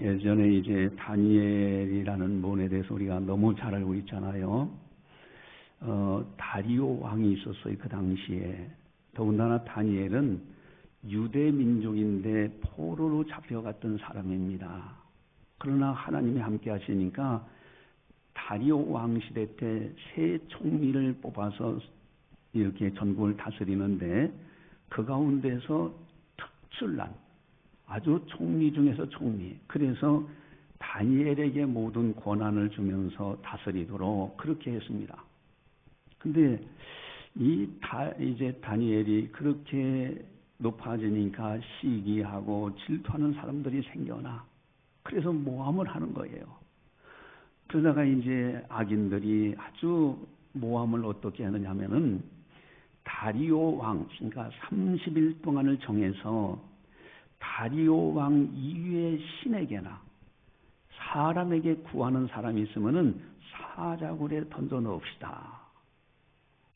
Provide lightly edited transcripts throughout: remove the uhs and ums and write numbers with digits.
예전에 이제 다니엘이라는 분에 대해서 우리가 너무 잘 알고 있잖아요. 다리오 왕이 있었어요, 그 당시에. 더군다나 다니엘은 유대 민족인데 포로로 잡혀갔던 사람입니다. 그러나 하나님이 함께 하시니까 다리오 왕 시대 때 새 총리를 뽑아서 이렇게 전국을 다스리는데 그 가운데서 특출난 아주 총리 중에서 총리. 그래서 다니엘에게 모든 권한을 주면서 다스리도록 그렇게 했습니다. 근데 이제 다니엘이 그렇게 높아지니까 시기하고 질투하는 사람들이 생겨나. 그래서 모함을 하는 거예요. 그러다가 이제 악인들이 아주 모함을 어떻게 하느냐면은 다리오 왕, 그러니까 30일 동안을 정해서 다리오 왕 이외의 신에게나 사람에게 구하는 사람이 있으면은 사자굴에 던져 넣읍시다.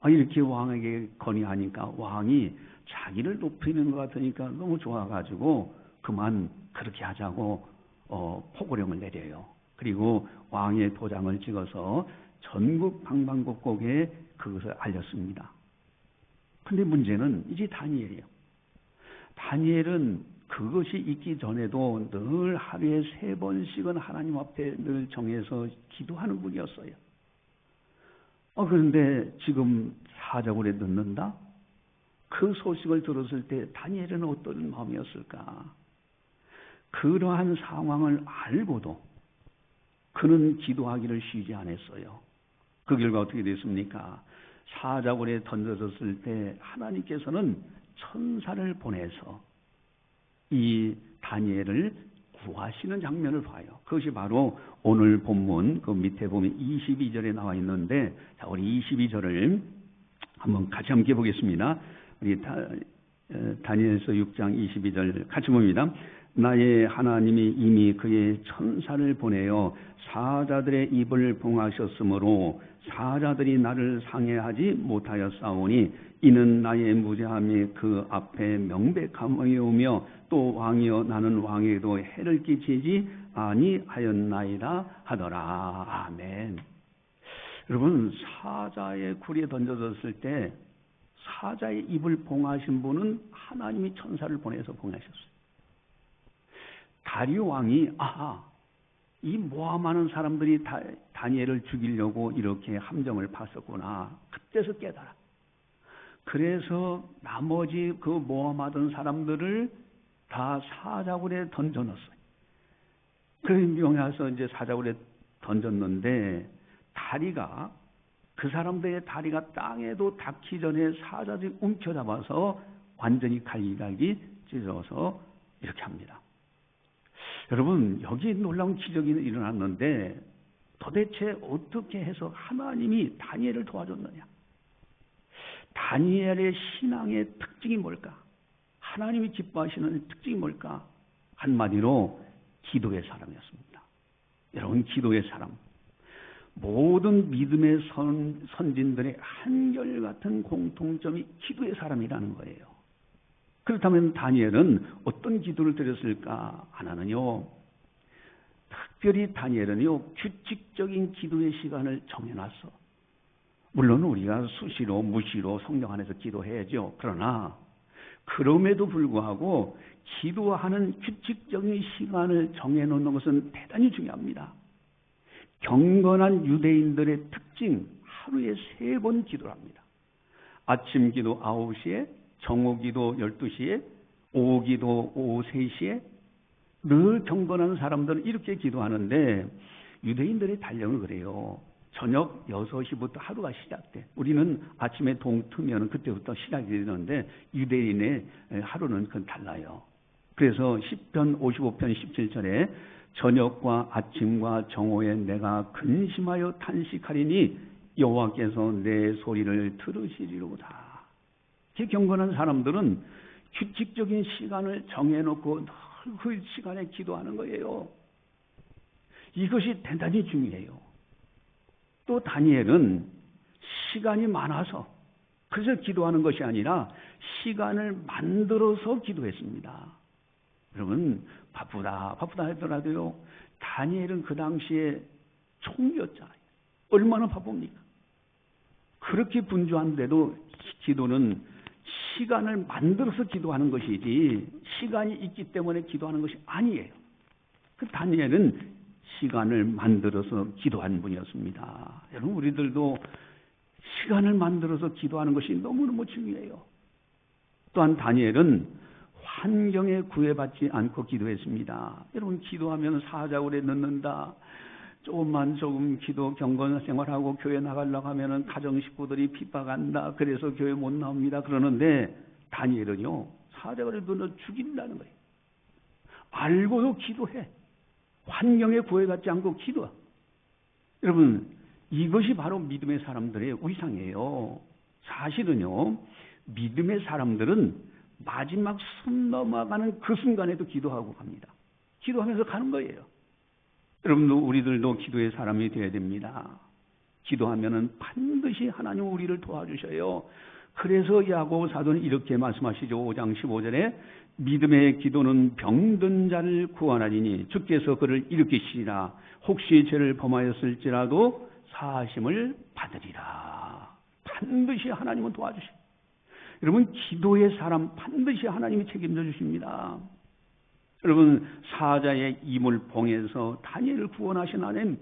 이렇게 왕에게 건의하니까 왕이 자기를 높이는 것 같으니까 너무 좋아가지고 그만 그렇게 하자고 포고령을 내려요. 그리고 왕의 도장을 찍어서 전국 방방곡곡에 그것을 알렸습니다. 근데 문제는 이제 다니엘이에요. 다니엘은 그것이 있기 전에도 늘 하루에 3번씩은 하나님 앞에 늘 정해서 기도하는 분이었어요. 그런데 지금 사자굴에 넣는다? 그 소식을 들었을 때 다니엘은 어떤 마음이었을까? 그러한 상황을 알고도 그는 기도하기를 쉬지 않았어요. 그 결과 어떻게 됐습니까? 사자굴에 던져졌을 때 하나님께서는 천사를 보내서 이 다니엘을 구하시는 장면을 봐요. 그것이 바로 오늘 본문 그 밑에 보면 22절에 나와 있는데, 자, 우리 22절을 한번 같이 함께 보겠습니다. 우리 다니엘서 6장 22절 같이 봅니다. 나의 하나님이 이미 그의 천사를 보내어 사자들의 입을 봉하셨으므로 사자들이 나를 상해하지 못하였사오니 이는 나의 무죄함이 그 앞에 명백함이오며 또 왕이여 나는 왕에게도 해를 끼치지 아니하였나이다 하더라. 아멘. 여러분, 사자의 굴에 던져졌을 때 사자의 입을 봉하신 분은 하나님이 천사를 보내서 봉하셨어요. 다리오 왕이 이 모함하는 사람들이 다니엘을 죽이려고 이렇게 함정을 팠었구나. 그때서 깨달아. 그래서 나머지 그 모함하던 사람들을 다 사자굴에 던져넣었어요. 그래서 명해서 이제 사자굴에 던졌는데 그 사람들의 다리가 땅에도 닿기 전에 사자들이 움켜잡아서 완전히 갈기갈기 찢어서 이렇게 합니다. 여러분, 여기 놀라운 기적이 일어났는데 도대체 어떻게 해서 하나님이 다니엘을 도와줬느냐? 다니엘의 신앙의 특징이 뭘까? 하나님이 기뻐하시는 특징이 뭘까? 한마디로 기도의 사람이었습니다. 여러분, 기도의 사람. 모든 믿음의 선진들의 한결같은 공통점이 기도의 사람이라는 거예요. 그렇다면 다니엘은 어떤 기도를 드렸을까? 하나는요, 특별히 다니엘은요, 규칙적인 기도의 시간을 정해놨어. 물론 우리가 수시로 무시로 성령 안에서 기도해야죠. 그러나 그럼에도 불구하고 기도하는 규칙적인 시간을 정해놓는 것은 대단히 중요합니다. 경건한 유대인들의 특징, 하루에 3번 기도를 합니다. 아침 기도 9시에, 정오 기도 12시에, 오후 기도 오후 3시에. 늘 경건한 사람들은 이렇게 기도하는데 유대인들의 달력은 그래요. 저녁 6시부터 하루가 시작돼. 우리는 아침에 동트면 그때부터 시작이 되는데 유대인의 하루는 그건 달라요. 그래서 시편 55편 17절에 저녁과 아침과 정오에 내가 근심하여 탄식하리니 여호와께서 내 소리를 들으시리로다. 경건한 사람들은 규칙적인 시간을 정해놓고 늘 그 시간에 기도하는 거예요. 이것이 대단히 중요해요. 또 다니엘은 시간이 많아서 그래서 기도하는 것이 아니라 시간을 만들어서 기도했습니다. 여러분, 바쁘다 하더라도요, 다니엘은 그 당시에 총리였잖아요. 얼마나 바쁩니까? 그렇게 분주한데도 기도는 시간을 만들어서 기도하는 것이지 시간이 있기 때문에 기도하는 것이 아니에요. 그 다니엘은 시간을 만들어서 기도한 분이었습니다. 여러분, 우리들도 시간을 만들어서 기도하는 것이 너무너무 중요해요. 또한 다니엘은 환경에 구애받지 않고 기도했습니다. 여러분, 기도하면 사자굴에 넣는다, 조금 기도 경건 생활하고 교회 나가려고 하면은 가정 식구들이 핍박한다, 그래서 교회 못 나옵니다. 그러는데 다니엘은요, 사자굴에 넣어 죽인다는 거예요. 알고도 기도해. 환경에 구애받지 않고 기도해. 여러분, 이것이 바로 믿음의 사람들의 위상이에요. 사실은요, 믿음의 사람들은 마지막 숨 넘어가는 그 순간에도 기도하고 갑니다. 기도하면서 가는 거예요. 여러분도, 우리들도 기도의 사람이 되어야 됩니다. 기도하면은 반드시 하나님 우리를 도와주셔요. 그래서 야고보 사도는 이렇게 말씀하시죠. 5장 15절에 믿음의 기도는 병든 자를 구원하리니 주께서 그를 일으키시리라. 혹시 죄를 범하였을지라도 사하심을 받으리라. 반드시 하나님은 도와주십니다. 여러분, 기도의 사람 반드시 하나님이 책임져 주십니다. 여러분, 사자의 이물봉에서 다니엘을 구원하신 하나님,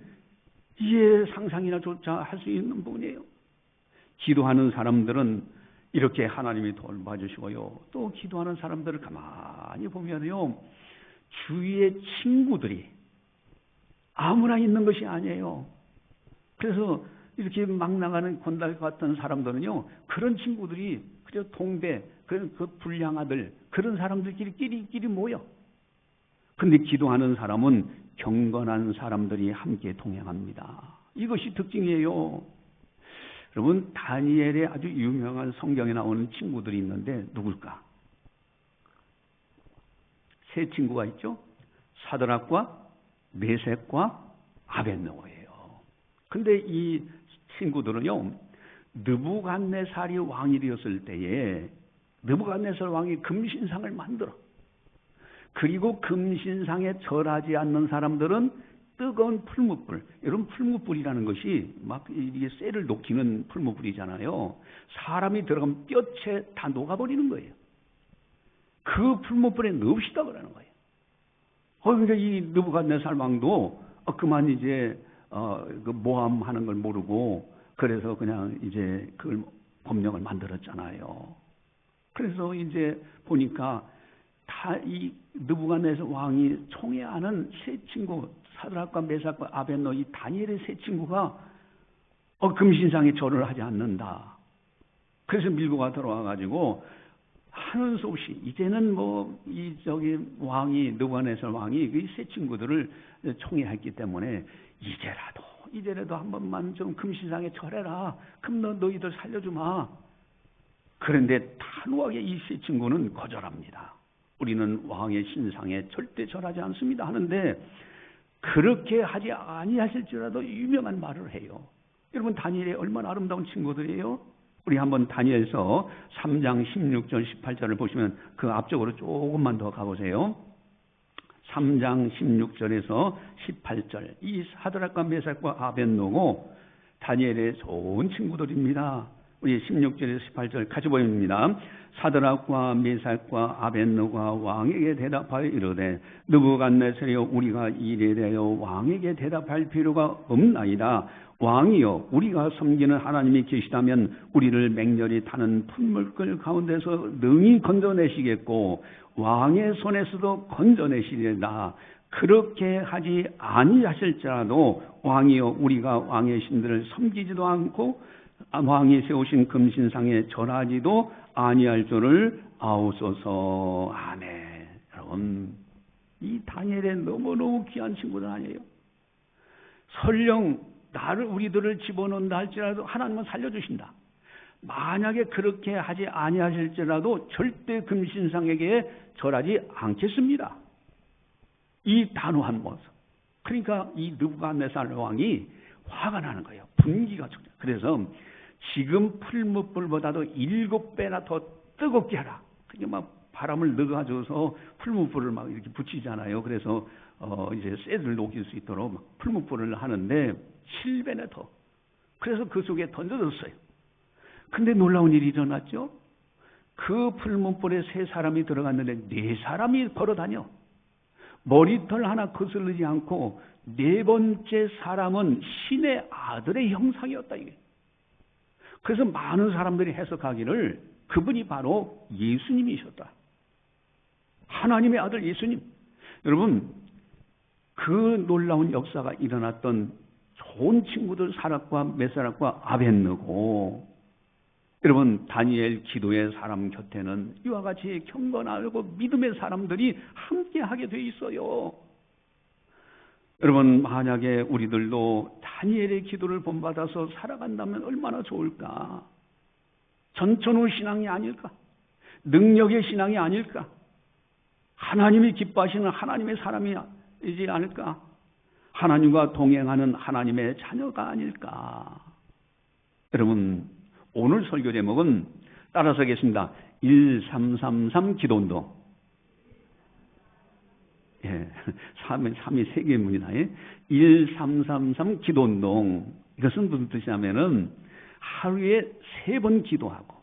이해 상상이나 조차 할 수 있는 분이에요. 기도하는 사람들은 이렇게 하나님이 돌봐주시고요. 또 기도하는 사람들을 가만히 보면요, 주위의 친구들이 아무나 있는 것이 아니에요. 그래서 이렇게 막 나가는 건달 같은 사람들은요, 그런 친구들이 그저 동대, 그 불량아들, 그런 사람들끼리 모여. 근데 기도하는 사람은 경건한 사람들이 함께 동행합니다. 이것이 특징이에요. 여러분, 다니엘의 아주 유명한 성경에 나오는 친구들이 있는데 누굴까? 세 친구가 있죠. 사드락과 메섹과 아벳느고예요. 근데 이 친구들은요, 느부갓네살이 왕이 되었을 때에 느부갓네살 왕이 금신상을 만들어. 그리고 금신상에 절하지 않는 사람들은 뜨거운 풀무불, 여러분, 풀무불이라는 것이 막 이게 쇠를 녹이는 풀무불이잖아요. 사람이 들어가면 뼈채 다 녹아버리는 거예요. 그 풀무불에 넣읍시다 그러는 거예요. 그러니까 이 느부갓네살 왕도 그만 이제 그 모함하는 걸 모르고 그래서 그냥 이제 그걸 법령을 만들었잖아요. 그래서 이제 보니까 다 이 느부갓네살 왕이 총애하는 세 친구, 사드락과 메삭과 아벳노, 이 다니엘의 세 친구가 금신상에 절을 하지 않는다. 그래서 밀고가 들어와 가지고 하는 수 없이 이제는 왕이, 느부갓네살 왕이 이 세 친구들을 총애했기 때문에 이제라도 한 번만 좀 금신상에 절해라. 그럼 너희들 살려주마. 그런데 단호하게 이 세 친구는 거절합니다. 우리는 왕의 신상에 절대 절하지 않습니다 하는데, 그렇게 하지 아니하실지라도 유명한 말을 해요. 여러분, 다니엘이 얼마나 아름다운 친구들이에요? 우리 한번 다니엘서 3장 16절 18절을 보시면 그 앞쪽으로 조금만 더 가보세요. 3장 16절에서 18절, 이 사드락과 메삭과 아벳노고 다니엘의 좋은 친구들입니다. 우리 16절에서 18절 같이 보입니다. 사드락과 메삭과 아벳노가 왕에게 대답하여 이르되 느부갓네살이여, 우리가 이래 대하여 왕에게 대답할 필요가 없나이다. 왕이여, 우리가 섬기는 하나님이 계시다면 우리를 맹렬히 타는 풀물길 가운데서 능히 건져내시겠고 왕의 손에서도 건져내시리라. 그렇게 하지 아니하실지라도 왕이여, 우리가 왕의 신들을 섬기지도 않고 왕이 세우신 금신상에 절하지도 아니할 줄을 아옵소서. 아멘. 여러분, 이 다니엘의 너무너무 귀한 친구들 아니에요? 설령 우리들을 집어넣는다 할지라도 하나님은 살려주신다. 만약에 그렇게 하지 아니하실지라도 절대 금신상에게 절하지 않겠습니다. 이 단호한 모습. 그러니까 이 느부갓네살 왕이 화가 나는 거예요. 분기가 촉. 그래서 지금 풀무불보다도 7배나 더 뜨겁게 하라. 그게 막 바람을 넣어가지고서 풀무불을 막 이렇게 붙이잖아요. 그래서 이제 새들 녹일 수 있도록 막 풀무불을 하는데 7배나 더. 그래서 그 속에 던져졌어요. 근데 놀라운 일이 일어났죠. 그 풀무불에 3사람이 들어갔는데 4사람이 걸어다녀. 머리털 하나 거슬리지 않고 4번째 사람은 신의 아들의 형상이었다 이게. 그래서 많은 사람들이 해석하기를 그분이 바로 예수님이셨다. 하나님의 아들 예수님. 여러분, 그 놀라운 역사가 일어났던 좋은 친구들 사락과 메사락과 아벳느고, 여러분 다니엘 기도의 사람 곁에는 이와 같이 경건하고 믿음의 사람들이 함께하게 돼 있어요. 여러분, 만약에 우리들도 다니엘의 기도를 본받아서 살아간다면 얼마나 좋을까? 전천후 신앙이 아닐까? 능력의 신앙이 아닐까? 하나님이 기뻐하시는 하나님의 사람이지 않을까? 하나님과 동행하는 하나님의 자녀가 아닐까? 여러분, 오늘 설교 제목은 따라서 하겠습니다. 1333 기도운동. 예, 3이 3개의 문이다. 1333 기도운동. 이것은 무슨 뜻이냐면은 하루에 3번 기도하고,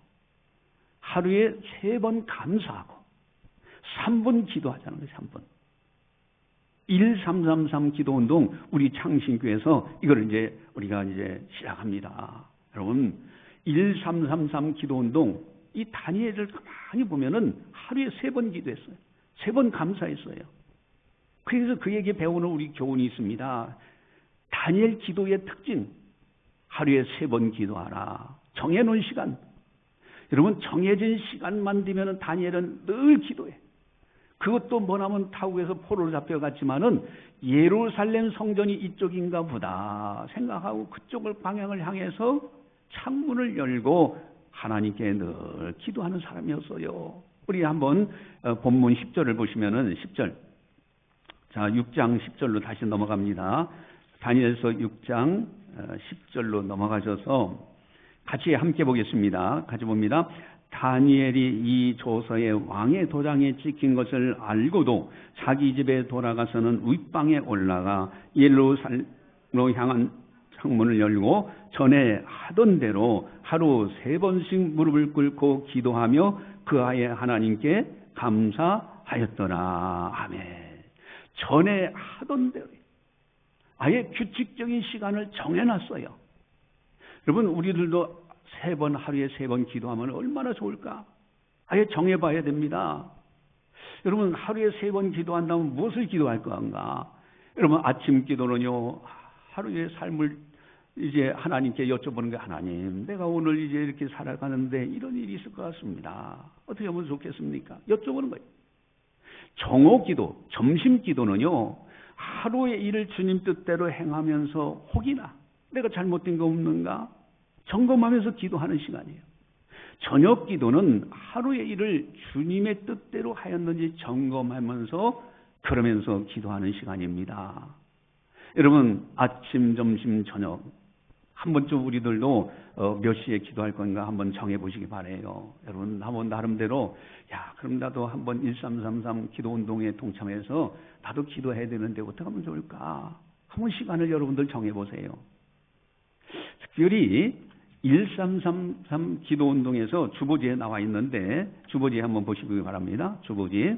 하루에 3번 감사하고, 3분 기도하자는 거예요. 3분. 1333 기도운동, 우리 창신교에서 이걸 이제 우리가 이제 시작합니다. 여러분, 1333 기도운동, 이 다니엘을 가만히 보면은 하루에 3번 기도했어요. 3번 감사했어요. 그래서 그에게 배우는 우리 교훈이 있습니다. 다니엘 기도의 특징, 하루에 3번 기도하라. 정해놓은 시간. 여러분, 정해진 시간만 되면 다니엘은 늘 기도해. 그것도 뭐냐면 타국에서 포로로 잡혀갔지만은 예루살렘 성전이 이쪽인가 보다 생각하고 그쪽을 방향을 향해서 창문을 열고 하나님께 늘 기도하는 사람이었어요. 우리 한번 본문 10절을 보시면은 10절. 자, 6장 10절로 다시 넘어갑니다. 다니엘서 6장 10절로 넘어가셔서 같이 함께 보겠습니다. 같이 봅니다. 다니엘이 이 조서에 왕의 도장에 찍힌 것을 알고도 자기 집에 돌아가서는 윗방에 올라가 예루살렘으로 향한 창문을 열고 전에 하던 대로 하루 3번씩 무릎을 꿇고 기도하며 그 아예 하나님께 감사하였더라. 아멘. 전에 하던 대로 아예 규칙적인 시간을 정해놨어요. 여러분, 우리들도 3번, 하루에 3번 기도하면 얼마나 좋을까? 아예 정해봐야 됩니다. 여러분, 하루에 3번 기도한다면 무엇을 기도할 건가? 여러분, 아침 기도는요, 하루의 삶을 이제 하나님께 여쭤보는 게, 하나님, 내가 오늘 이제 이렇게 살아가는데 이런 일이 있을 것 같습니다. 어떻게 하면 좋겠습니까? 여쭤보는 거예요. 정오 기도, 점심 기도는요, 하루의 일을 주님 뜻대로 행하면서 혹이나 내가 잘못된 거 없는가 점검하면서 기도하는 시간이에요. 저녁 기도는 하루의 일을 주님의 뜻대로 하였는지 점검하면서 그러면서 기도하는 시간입니다. 여러분, 아침, 점심, 저녁 한 번쯤 우리들도 몇 시에 기도할 건가 한번 정해보시기 바래요. 여러분, 한번 나름대로 그럼 나도 한번 1333 기도운동에 동참해서 나도 기도해야 되는데 어떻게 하면 좋을까? 한번 시간을 여러분들 정해보세요. 특별히 1333 기도운동에서 주보지에 나와 있는데 주보지 한번 보시기 바랍니다. 주보지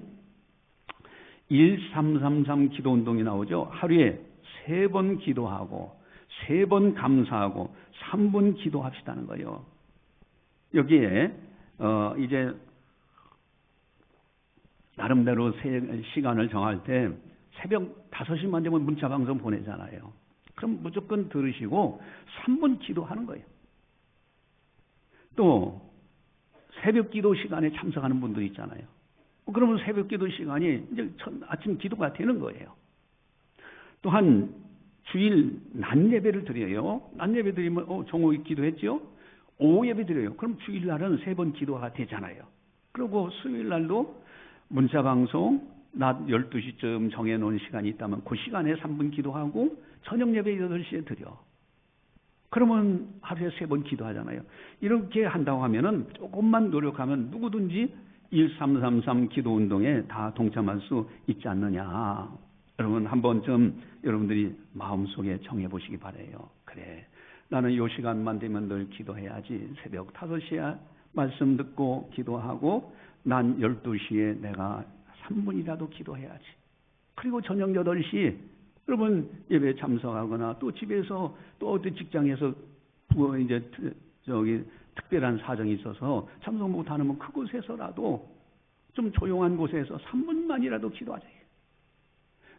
1333 기도운동이 나오죠. 하루에 3번 기도하고 3번 감사하고 3분 기도합시다는 거예요. 여기에 이제 나름대로 시간을 정할 때 새벽 5시만 되면 문자방송 보내잖아요. 그럼 무조건 들으시고 3분 기도하는 거예요. 또 새벽 기도 시간에 참석하는 분도 있잖아요. 그러면 새벽 기도 시간이 이제 아침 기도가 되는 거예요. 또한 주일 낮 예배를 드려요. 낮 예배 드리면 정오 기도했죠? 오후 예배 드려요. 그럼 주일날은 3번 기도가 되잖아요. 그리고 수요일날도 문자방송 낮 12시쯤 정해놓은 시간이 있다면 그 시간에 3분 기도하고 저녁 예배 8시에 드려. 그러면 하루에 3번 기도하잖아요. 이렇게 한다고 하면은 조금만 노력하면 누구든지 1333 기도운동에 다 동참할 수 있지 않느냐. 여러분 한번 좀 여러분들이 마음속에 정해 보시기 바래요. 그래, 나는 이 시간만 되면 늘 기도해야지. 새벽 5시에 말씀 듣고 기도하고 난 12시에 내가 3분이라도 기도해야지. 그리고 저녁 8시 여러분 예배 참석하거나 또 집에서 또 어디 직장에서 뭐 이제 특별한 사정이 있어서 참석 못하면 그곳에서라도 좀 조용한 곳에서 3분만이라도 기도하자.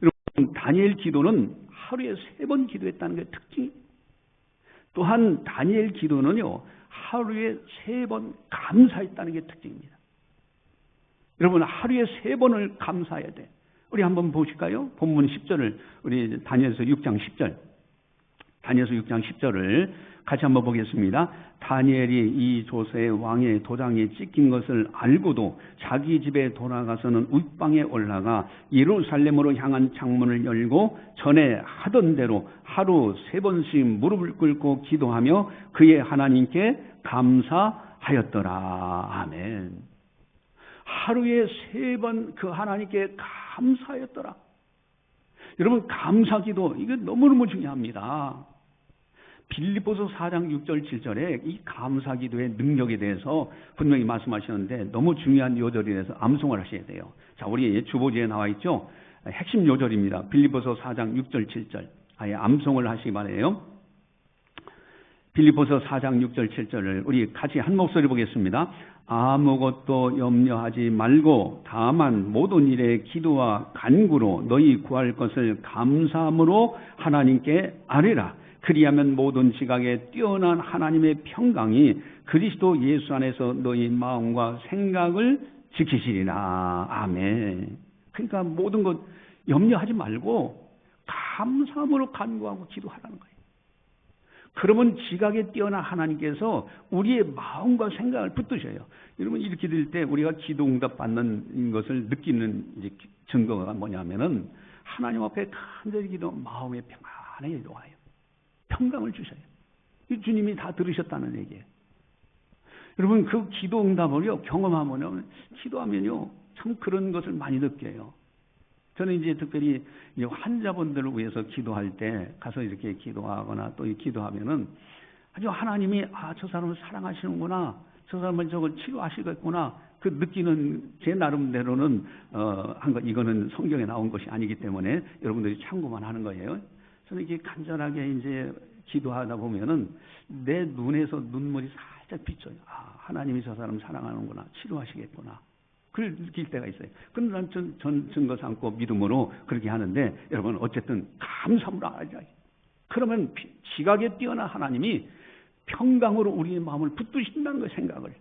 여러분 다니엘 기도는 하루에 3번 기도했다는 게 특징입니다. 또한 다니엘 기도는요 하루에 3번 감사했다는 게 특징입니다. 여러분 하루에 3번을 감사해야 돼. 우리 한번 보실까요? 본문 10절을 우리 다니엘서 6장 10절. 다니엘서 6장 10절을 같이 한번 보겠습니다. 다니엘이 이 조세의 왕의 도장이 찍힌 것을 알고도 자기 집에 돌아가서는 윗방에 올라가 예루살렘으로 향한 창문을 열고 전에 하던 대로 하루 3번씩 무릎을 꿇고 기도하며 그의 하나님께 감사하였더라. 아멘. 하루에 3번 그 하나님께 감사하였더라. 여러분 감사기도 이거 너무너무 중요합니다. 빌립보서 4장 6절 7절에 이 감사기도의 능력에 대해서 분명히 말씀하셨는데 너무 중요한 요절이라서 암송을 하셔야 돼요. 자, 우리 주보지에 나와 있죠. 핵심 요절입니다. 빌립보서 4장 6절 7절 아예 암송을 하시기 바라요. 빌립보서 4장 6절 7절을 우리 같이 한 목소리 보겠습니다. 아무것도 염려하지 말고 다만 모든 일에 기도와 간구로 너희 구할 것을 감사함으로 하나님께 아뢰라. 그리하면 모든 지각에 뛰어난 하나님의 평강이 그리스도 예수 안에서 너희 마음과 생각을 지키시리라. 아멘. 그러니까 모든 것 염려하지 말고 감사함으로 간구하고 기도하라는 거예요. 그러면 지각에 뛰어난 하나님께서 우리의 마음과 생각을 붙드셔요. 여러분 이렇게 될 때 우리가 기도 응답 받는 것을 느끼는 이제 증거가 뭐냐면은 하나님 앞에 간절히 기도 마음의 평안에 놓아요. 평강을 주셔요. 주님이 다 들으셨다는 얘기예요. 여러분 그 기도 응답을요 경험하면요 기도하면요 참 그런 것을 많이 느껴요. 저는 이제 특별히 환자분들을 위해서 기도할 때 가서 이렇게 기도하거나 또 기도하면은 아주 하나님이 저 사람을 사랑하시는구나, 저 사람을 저걸 치료하시겠구나 그 느끼는 제 나름대로는 한 것 이거는 성경에 나온 것이 아니기 때문에 여러분들이 참고만 하는 거예요. 저는 이렇게 간절하게 이제 기도하다 보면은 내 눈에서 눈물이 살짝 비쳐요. 하나님이 저 사람 사랑하는구나, 치료하시겠구나. 그걸 느낄 때가 있어요. 그럼 난 전 증거 삼고 믿음으로 그렇게 하는데 여러분 어쨌든 감사함으로 알아야 그러면 지각에 뛰어난 하나님이 평강으로 우리의 마음을 붙드신다는 그 생각을.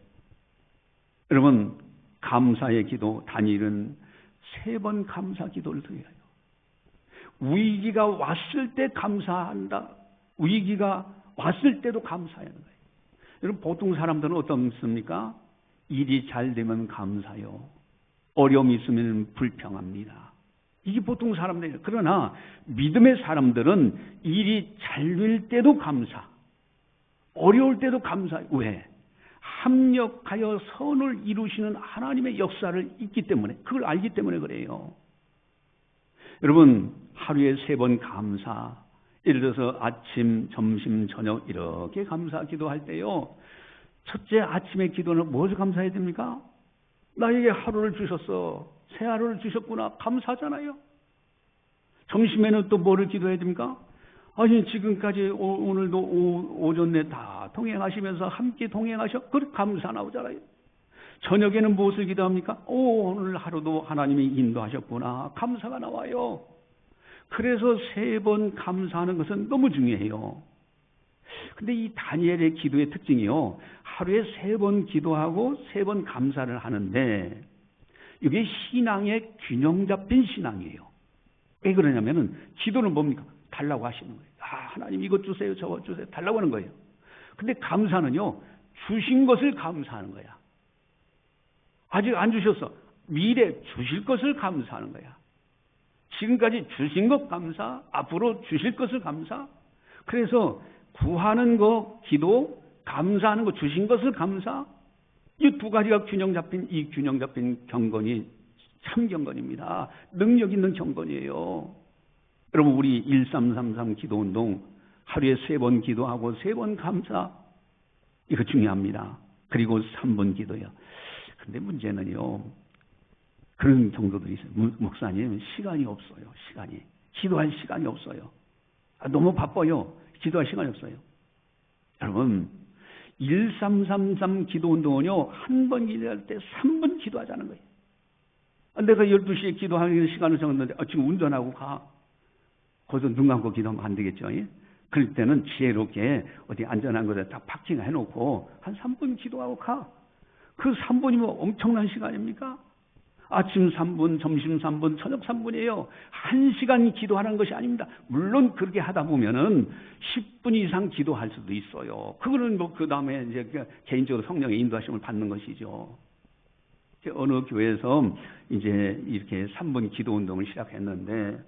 여러분 감사의 기도 다니엘은 3번 감사 기도를 드려요. 위기가 왔을 때 감사한다. 위기가 왔을 때도 감사하는 거예요. 여러분 보통 사람들은 어떻습니까? 일이 잘 되면 감사요. 어려움이 있으면 불평합니다. 이게 보통 사람들이에요. 그러나 믿음의 사람들은 일이 잘 될 때도 감사, 어려울 때도 감사. 왜? 합력하여 선을 이루시는 하나님의 역사를 있기 때문에, 그걸 알기 때문에 그래요. 여러분 하루에 3번 감사, 예를 들어서 아침, 점심, 저녁 이렇게 감사 기도할 때요. 첫째 아침의 기도는 무엇을 감사해야 됩니까? 나에게 하루를 주셨어. 새 하루를 주셨구나. 감사하잖아요. 점심에는 또 뭐를 기도해야 됩니까? 아니 지금까지 오늘도 오전 내 다 동행하시면서 함께 동행하셔. 그 감사 나오잖아요. 저녁에는 무엇을 기도합니까? 오늘 하루도 하나님이 인도하셨구나. 감사가 나와요. 그래서 3번 감사하는 것은 너무 중요해요. 근데 이 다니엘의 기도의 특징이요. 하루에 3번 기도하고 3번 감사를 하는데 이게 신앙의 균형 잡힌 신앙이에요. 왜 그러냐면은 기도는 뭡니까? 달라고 하시는 거예요. 하나님 이것 주세요, 저것 주세요. 달라고 하는 거예요. 근데 감사는요. 주신 것을 감사하는 거야. 아직 안 주셨어. 미래 주실 것을 감사하는 거야. 지금까지 주신 것 감사, 앞으로 주실 것을 감사. 그래서 구하는 거 기도, 감사하는 거 주신 것을 감사. 이 두 가지가 균형 잡힌 경건이 참 경건입니다. 능력 있는 경건이에요. 여러분, 우리 1333 기도운동 하루에 3번 기도하고 3번 감사, 이거 중요합니다. 그리고 3번 기도요. 근데 문제는요, 그런 정도들이 있어요. 목사님, 시간이 없어요. 기도할 시간이 없어요. 너무 바빠요. 기도할 시간이 없어요. 여러분, 1333 기도운동은요, 한 번 기도할 때 3번 기도하자는 거예요. 내가 12시에 기도하는 시간을 정했는데, 지금 운전하고 가. 거기서 눈 감고 기도하면 안 되겠죠. 예? 그럴 때는 지혜롭게 어디 안전한 곳에 딱 파킹 해놓고 한 3분 기도하고 가. 그 3분이면 엄청난 시간입니까? 아침 3분, 점심 3분, 저녁 3분이에요. 1시간 기도하는 것이 아닙니다. 물론 그렇게 하다 보면은 10분 이상 기도할 수도 있어요. 그거는 뭐 그 다음에 이제 개인적으로 성령의 인도하심을 받는 것이죠. 어느 교회에서 이제 이렇게 3분 기도 운동을 시작했는데,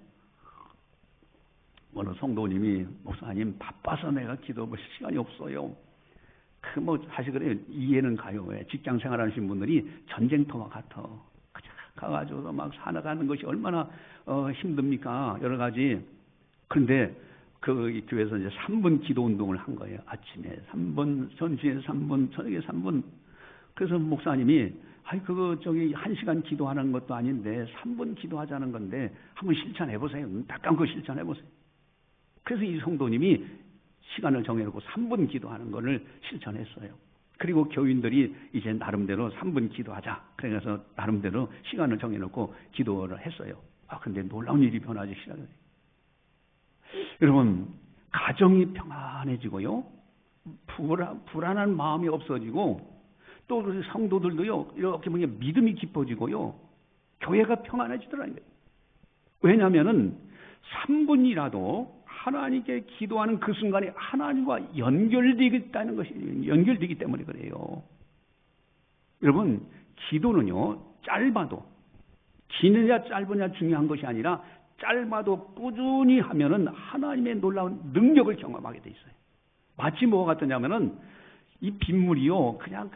어느 성도님이, 목사님, 바빠서 내가 기도 볼 시간이 없어요. 사실 그래요. 이해는 가요. 왜? 직장 생활하시는 분들이 전쟁터와 같아. 가가지고 막 살아가는 것이 얼마나 힘듭니까? 여러 가지. 그런데 그 교회에서 이제 3분 기도 운동을 한 거예요. 아침에 3분, 점심에 3분, 저녁에 3분. 그래서 목사님이, 그거 1시간 기도하는 것도 아닌데 3분 기도하자는 건데 한번 실천해보세요. 딱 감고 실천해보세요. 그래서 이 성도님이 시간을 정해놓고 3분 기도하는 것을 실천했어요. 그리고 교인들이 이제 나름대로 3분 기도하자. 그래서 나름대로 시간을 정해놓고 기도를 했어요. 근데 놀라운 일이 변하기 시작해요. 여러분, 가정이 평안해지고요. 불안한 마음이 없어지고, 또 성도들도요, 이렇게 보면 믿음이 깊어지고요. 교회가 평안해지더라는 거예요. 왜냐하면은 3분이라도 하나님께 기도하는 그 순간에 하나님과 연결되기 때문에 그래요. 여러분, 기도는요, 짧아도, 기느냐 짧으냐 중요한 것이 아니라 짧아도 꾸준히 하면은 하나님의 놀라운 능력을 경험하게 돼 있어요. 마치 뭐가 같으냐면은 이 빗물이요, 그냥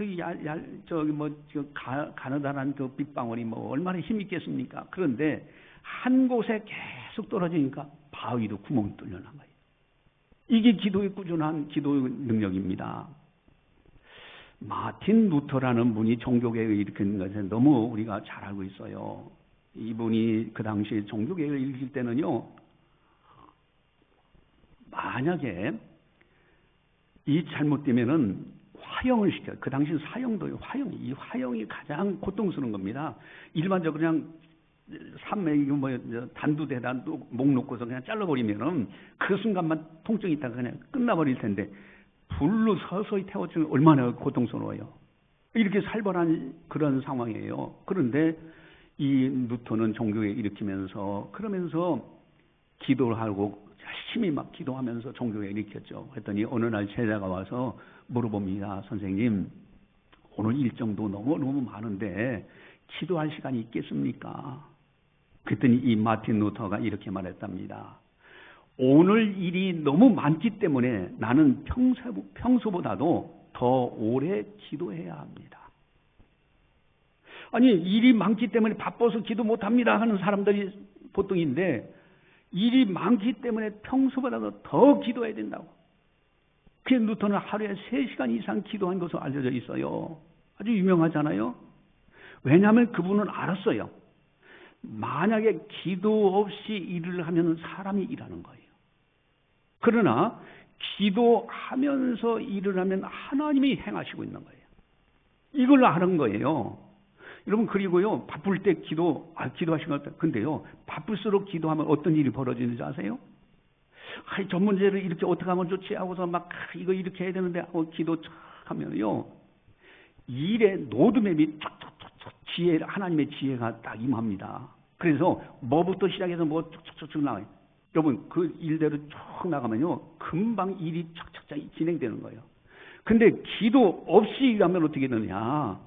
가느다란 그 빗방울이 얼마나 힘이 있겠습니까? 그런데 한 곳에 계속 떨어지니까 바위도 구멍이 뚫려난 거예요. 이게 기도의 꾸준한 기도의 능력입니다. 마틴 루터라는 분이 종교개혁을 일으킨 것에 너무 우리가 잘 알고 있어요. 이분이 그 당시 종교개혁을 일으킬 때는요, 만약에 이 잘못되면은 화형을 시켜요. 그 당시 사형도요, 이 화형이 가장 고통스러운 겁니다. 일반적으로 그냥 단두대다 목 놓고서 그냥 잘라버리면은 그 순간만 통증이 있다가 그냥 끝나버릴 텐데, 불로 서서히 태워주면 얼마나 고통스러워요. 이렇게 살벌한 그런 상황이에요. 그런데 이 루터는 종교에 일으키면서, 그러면서 기도를 하고 열심히 막 기도하면서 종교에 일으켰죠. 그랬더니 어느 날 제자가 와서 물어봅니다. 선생님, 오늘 일정도 너무 많은데 기도할 시간이 있겠습니까? 그랬더니 이 마틴 루터가 이렇게 말했답니다. 오늘 일이 너무 많기 때문에 나는 평소보다도 더 오래 기도해야 합니다. 아니, 일이 많기 때문에 바빠서 기도 못합니다 하는 사람들이 보통인데, 일이 많기 때문에 평소보다도 더 기도해야 된다고. 그래서 루터는 하루에 3시간 이상 기도한 것으로 알려져 있어요. 아주 유명하잖아요. 왜냐하면 그분은 알았어요. 만약에 기도 없이 일을 하면 사람이 일하는 거예요. 그러나 기도하면서 일을 하면 하나님이 행하시고 있는 거예요. 이걸 아는 거예요. 여러분, 그리고요, 바쁠 때 기도하시는 것 같아요. 근데요, 바쁠수록 기도하면 어떤 일이 벌어지는지 아세요? 저 문제를 이렇게 어떻게 하면 좋지 하고서 막 이거 이렇게 해야 되는데 하고 기도 쫙 하면요, 일의 노드맵이 쫙쫙쫙 하나님의 지혜가 딱 임합니다. 그래서 뭐부터 시작해서 뭐 쭉쭉쭉 나와요. 여러분, 그 일대로 쭉 나가면요, 금방 일이 착착착 진행되는 거예요. 근데 기도 없이 일하면 어떻게 되느냐?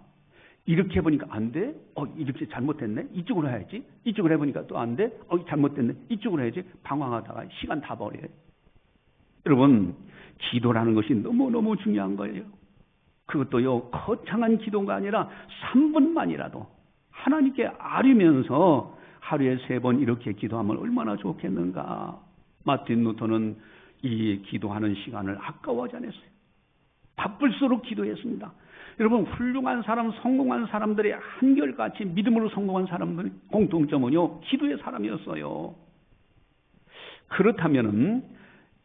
이렇게 해보니까 안 돼? 이렇게 잘못했네? 이쪽으로 해야지. 이쪽으로 해보니까 또 안 돼? 잘못됐네? 이쪽으로 해야지. 방황하다가 시간 다 버려요. 여러분, 기도라는 것이 너무너무 중요한 거예요. 그것도요, 거창한 기도가 아니라 3분만이라도 하나님께 아뢰면서 하루에 3번 이렇게 기도하면 얼마나 좋겠는가. 마틴 루터는 이 기도하는 시간을 아까워하지 않았어요. 바쁠수록 기도했습니다. 여러분, 훌륭한 사람, 성공한 사람들의 한결같이 믿음으로 성공한 사람들의 공통점은요, 기도의 사람이었어요. 그렇다면은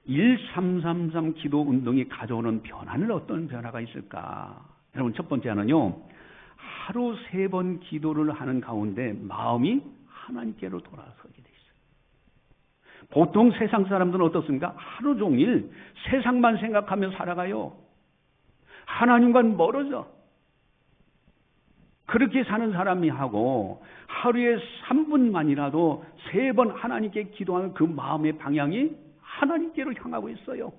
1333 기도 운동이 가져오는 변화는 어떤 변화가 있을까? 여러분, 첫 번째는요, 하루 3번 기도를 하는 가운데 마음이 하나님께로 돌아서게 돼 있어요. 보통 세상 사람들은 어떻습니까? 하루 종일 세상만 생각하며 살아가요. 하나님과는 멀어져. 그렇게 사는 사람이 하고 하루에 3분만이라도 3번 하나님께 기도하는 그 마음의 방향이 하나님께로 향하고 있어요.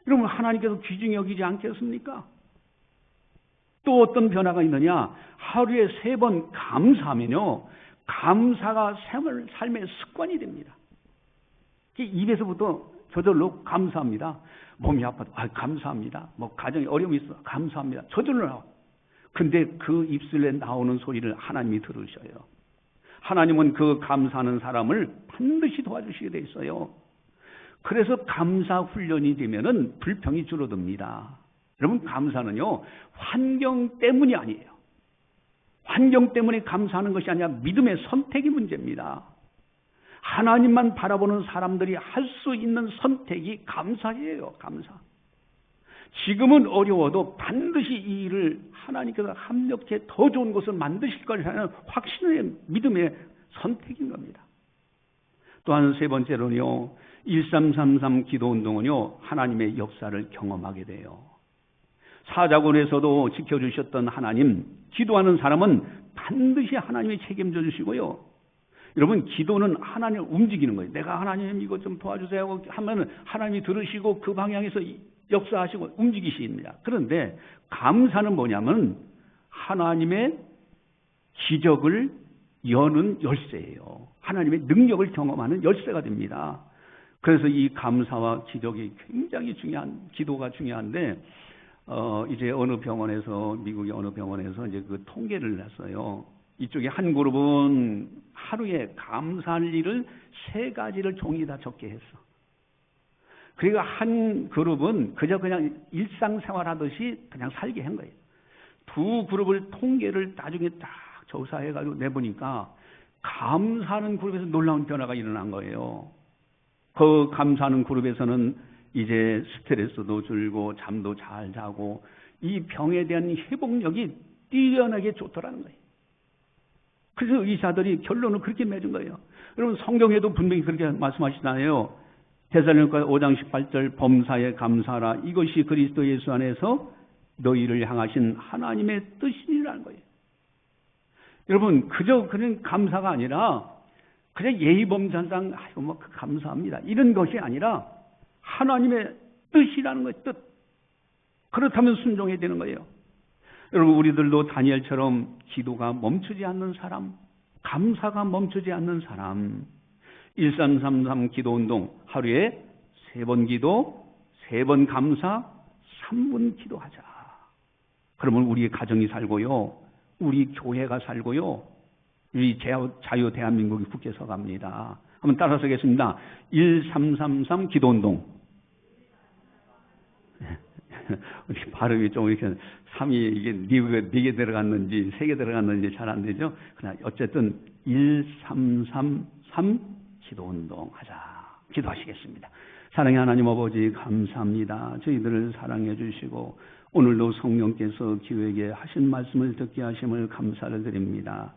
여러분, 하나님께서 귀중히 여기지 않겠습니까? 또 어떤 변화가 있느냐? 하루에 3번 감사하면요, 감사가 삶의 습관이 됩니다. 입에서부터 저절로 감사합니다. 몸이 아파도 감사합니다. 뭐 가정에 어려움이 있어 감사합니다. 저절로 나와. 근데 그 입술에 나오는 소리를 하나님이 들으셔요. 하나님은 그 감사하는 사람을 반드시 도와주시게 돼 있어요. 그래서 감사 훈련이 되면은 불평이 줄어듭니다. 여러분, 감사는요, 환경 때문이 아니에요. 환경 때문에 감사하는 것이 아니라 믿음의 선택이 문제입니다. 하나님만 바라보는 사람들이 할 수 있는 선택이 감사예요. 감사. 지금은 어려워도 반드시 이 일을 하나님께서 합력해 더 좋은 것을 만드실 거라는 확신의 믿음의 선택인 겁니다. 또한 3번째로는요, 1333 기도운동은요, 하나님의 역사를 경험하게 돼요. 사자굴에서도 지켜주셨던 하나님, 기도하는 사람은 반드시 하나님이 책임져 주시고요. 여러분, 기도는 하나님을 움직이는 거예요. 내가 하나님 이거 좀 도와주세요 하면 하나님이 들으시고 그 방향에서 역사하시고 움직이십니다. 그런데 감사는 뭐냐면 하나님의 기적을 여는 열쇠예요. 하나님의 능력을 경험하는 열쇠가 됩니다. 그래서 이 감사와 기적이 굉장히 중요한, 기도가 중요한데, 이제 어느 병원에서, 미국의 어느 병원에서 이제 그 통계를 냈어요. 이쪽에 한 그룹은 하루에 감사할 일을 3가지를 종이에다 적게 했어. 그리고 한 그룹은 그냥 일상생활 하듯이 그냥 살게 한 거예요. 두 그룹을 통계를 나중에 딱 조사해가지고 내보니까 감사하는 그룹에서 놀라운 변화가 일어난 거예요. 그 감사하는 그룹에서는 이제 스트레스도 줄고 잠도 잘 자고 이 병에 대한 회복력이 뛰어나게 좋더라는 거예요. 그래서 의사들이 결론을 그렇게 맺은 거예요. 여러분, 성경에도 분명히 그렇게 말씀하시잖아요. 데살로니가 5장 18절 범사에 감사하라. 이것이 그리스도 예수 안에서 너희를 향하신 하나님의 뜻이라는 거예요. 여러분, 그저 그런 감사가 아니라 그냥 예의범절상 아이고 뭐 감사합니다 이런 것이 아니라 하나님의 뜻이라는 거예요. 뜻. 그렇다면 순종해야 되는 거예요. 여러분, 우리들도 다니엘처럼 기도가 멈추지 않는 사람, 감사가 멈추지 않는 사람, 1333 기도운동 하루에 3번 기도, 3번 감사, 3분 기도하자. 그러면 우리의 가정이 살고요, 우리 교회가 살고요, 우리 자유 대한민국이 굳게 서갑니다. 한번 따라서 하겠습니다. 1333 기도운동. 발음이 좀 이렇게 3이 이게 4개 들어갔는지 3개 들어갔는지 잘 안 되죠. 그냥 어쨌든 1333 기도운동 하자. 기도하시겠습니다. 사랑의 하나님 아버지, 감사합니다. 저희들을 사랑해 주시고 오늘도 성령께서 기회에 하신 말씀을 듣게 하심을 감사를 드립니다.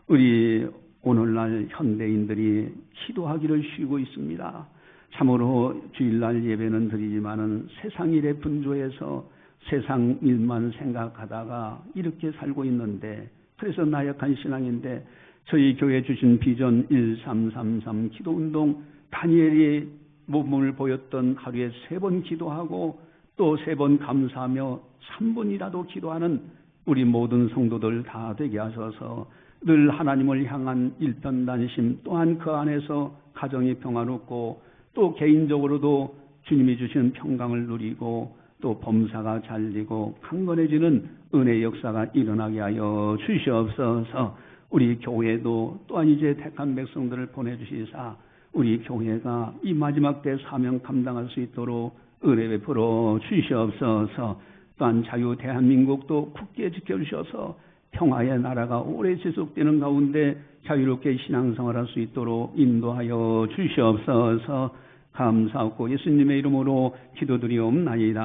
우리 오늘날 현대인들이 기도하기를 쉬고 있습니다. 참으로 주일날 예배는 드리지만은 세상 일에 분주해서 세상 일만 생각하다가 이렇게 살고 있는데, 그래서 나약한 신앙인데 저희 교회 주신 비전 1333 기도운동, 다니엘이 모범을 보였던 하루에 3번 기도하고 또 3번 감사하며 3분이라도 기도하는 우리 모든 성도들 다 되게 하셔서 늘 하나님을 향한 일편단심, 또한 그 안에서 가정이 평화롭고 또 개인적으로도 주님이 주시는 평강을 누리고 또 범사가 잘되고 강건해지는 은혜 역사가 일어나게 하여 주시옵소서. 우리 교회도 또한 이제 택한 백성들을 보내주시사 우리 교회가 이 마지막 때 사명 감당할 수 있도록 은혜 베풀어 주시옵소서. 또한 자유 대한민국도 굳게 지켜주셔서 평화의 나라가 오래 지속되는 가운데 자유롭게 신앙생활할 수 있도록 인도하여 주시옵소서. 감사하고 예수님의 이름으로 기도드리옵나이다.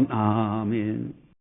아멘.